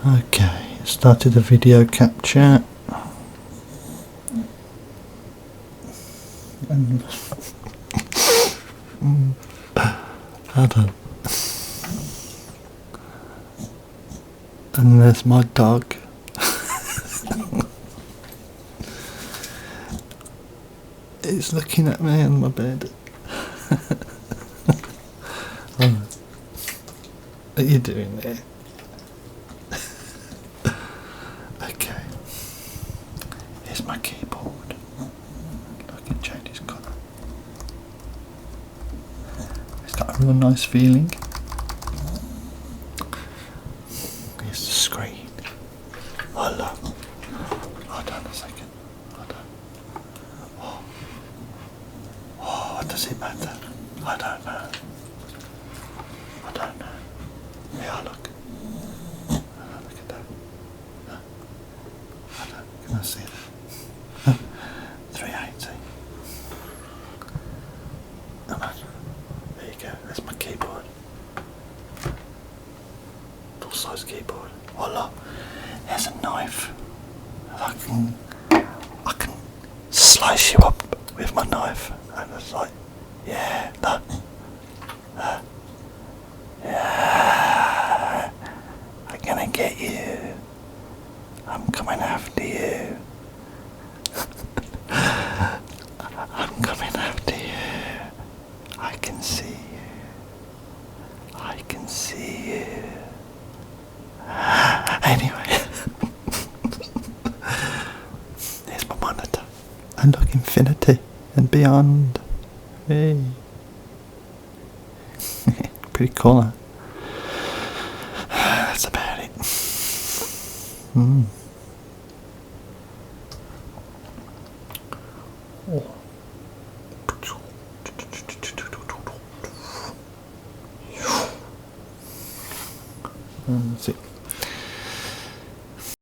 Okay, started the video capture. And hold on. And there's my dog. It's looking at me on my bed. What are you doing there? Okay. Here's my keyboard. I can change its colour. It's got a real nice feeling. Here's the screen. Hold on. Hold on a second. Hold on. Oh, what does it matter? I don't know. I don't know. Yeah, look. Look at that. Can I see that? 380. Come on. There you go. That's my keyboard. Full size keyboard. Oh look. There's a knife. I can slice you up with my knife. And it's like, yeah, look. Yeah. I'm gonna get you. I'm coming after you. I'm coming after you. I can see you. I can see you. Anyway. Here's my monitor. And look, infinity and beyond. Hey. Pretty cool, huh? That's about it. That's it.